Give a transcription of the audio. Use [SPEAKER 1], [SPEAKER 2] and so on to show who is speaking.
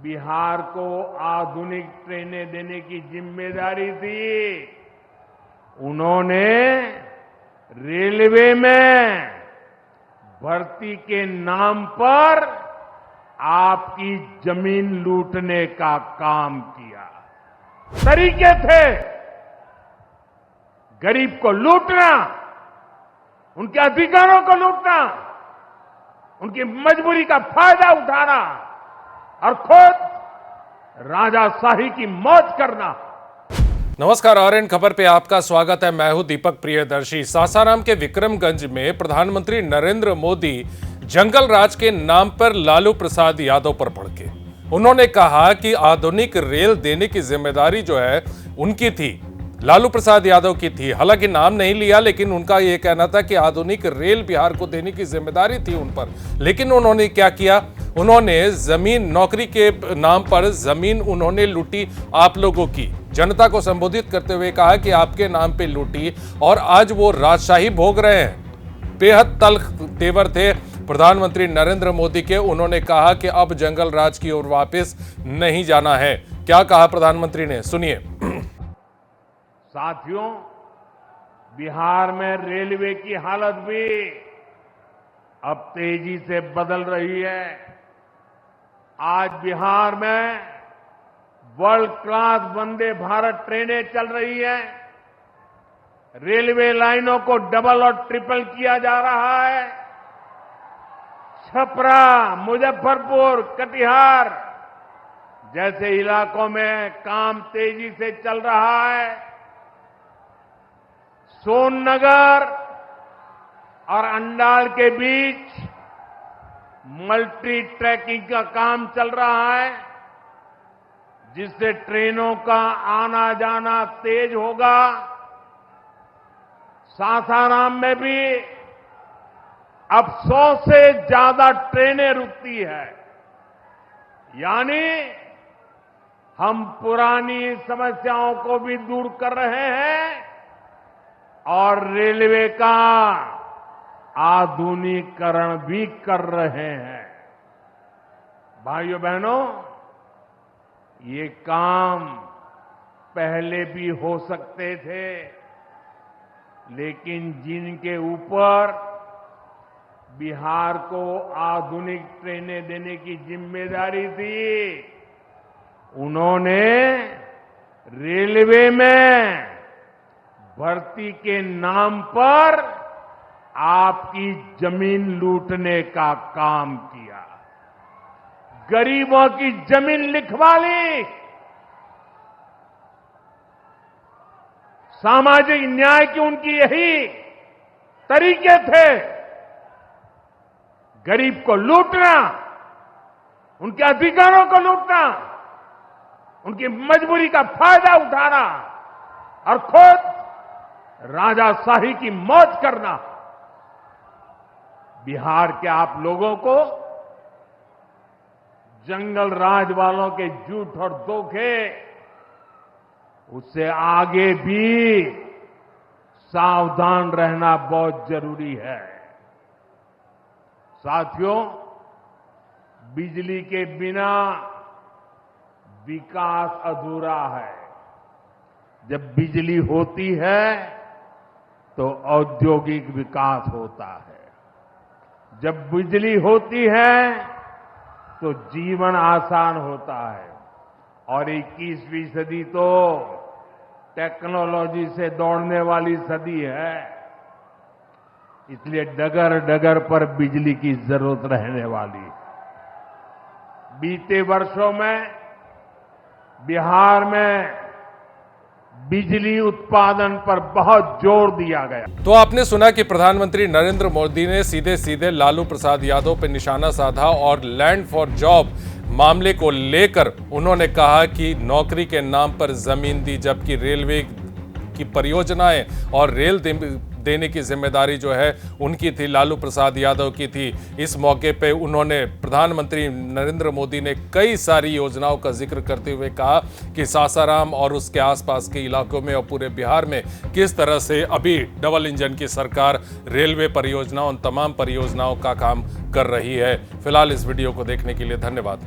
[SPEAKER 1] बिहार को आधुनिक ट्रेनें देने की जिम्मेदारी थी। उन्होंने रेलवे में भर्ती के नाम पर आपकी जमीन लूटने का काम किया। तरीके थे गरीब को लूटना, उनके अधिकारों को लूटना, उनकी मजबूरी का फायदा उठाना और खुद राजाशाही की मौज करना।
[SPEAKER 2] नमस्कार, आरएन खबर पे आपका स्वागत है। मैं हूं दीपक प्रियदर्शी। सासाराम के विक्रमगंज में प्रधानमंत्री नरेंद्र मोदी जंगल राज के नाम पर लालू प्रसाद यादव पर भड़के। उन्होंने कहा कि आधुनिक रेल देने की जिम्मेदारी जो है उनकी थी, लालू प्रसाद यादव की थी। हालांकि नाम नहीं लिया, लेकिन उनका यह कहना था कि आधुनिक रेल बिहार को देने की जिम्मेदारी थी उन पर। लेकिन उन्होंने क्या किया? उन्होंने जमीन, नौकरी के नाम पर जमीन उन्होंने लूटी आप लोगों की। जनता को संबोधित करते हुए कहा कि आपके नाम पे लूटी और आज वो राजशाही भोग रहे हैं। बेहद तल्ख तेवर थे प्रधानमंत्री नरेंद्र मोदी के। उन्होंने कहा कि अब जंगल राज की ओर वापस नहीं जाना है। क्या कहा प्रधानमंत्री ने, सुनिए।
[SPEAKER 1] साथियों, बिहार में रेलवे की हालत भी अब तेजी से बदल रही है। आज बिहार में वर्ल्ड क्लास वंदे भारत ट्रेनें चल रही हैं। रेलवे लाइनों को डबल और ट्रिपल किया जा रहा है। छपरा, मुजफ्फरपुर, कटिहार जैसे इलाकों में काम तेजी से चल रहा है। सोननगर और अंडाल के बीच मल्टी ट्रैकिंग का काम चल रहा है, जिससे ट्रेनों का आना जाना तेज होगा। सासाराम में भी अब 100 से ज्यादा ट्रेनें रुकती है। यानी हम पुरानी समस्याओं को भी दूर कर रहे हैं और रेलवे का आधुनिकीकरण भी कर रहे हैं। भाइयों बहनों, ये काम पहले भी हो सकते थे, लेकिन जिनके ऊपर बिहार को आधुनिक ट्रेनें देने की जिम्मेदारी थी, उन्होंने रेलवे में भर्ती के नाम पर आपकी जमीन लूटने का काम किया। गरीबों की जमीन लिखवा ली। सामाजिक न्याय की उनकी यही तरीके थे। गरीब को लूटना, उनके अधिकारों को लूटना, उनकी मजबूरी का फायदा उठाना और खुद राजाशाही की मौज करना। बिहार के आप लोगों को जंगल राज वालों के झूठ और धोखे, उससे आगे भी सावधान रहना बहुत जरूरी है। साथियों, बिजली के बिना विकास अधूरा है। जब बिजली होती है तो औद्योगिक विकास होता है। जब बिजली होती है तो जीवन आसान होता है। और 21वीं सदी तो टेक्नोलॉजी से दौड़ने वाली सदी है। इसलिए डगर डगर पर बिजली की जरूरत रहने वाली है। बीते वर्षों में बिहार में बिजली उत्पादन पर बहुत जोर दिया गया।
[SPEAKER 2] तो आपने सुना कि प्रधानमंत्री नरेंद्र मोदी ने सीधे सीधे लालू प्रसाद यादव पर निशाना साधा और लैंड फॉर जॉब मामले को लेकर उन्होंने कहा कि नौकरी के नाम पर जमीन दी, जबकि रेलवे की परियोजनाएं और रेल देने की जिम्मेदारी जो है उनकी थी, लालू प्रसाद यादव की थी। इस मौके पे उन्होंने, प्रधानमंत्री नरेंद्र मोदी ने कई सारी योजनाओं का जिक्र करते हुए कहा कि सासाराम और उसके आसपास के इलाकों में और पूरे बिहार में किस तरह से अभी डबल इंजन की सरकार रेलवे परियोजनाओं, उन तमाम परियोजनाओं का काम कर रही है। फिलहाल इस वीडियो को देखने के लिए धन्यवाद।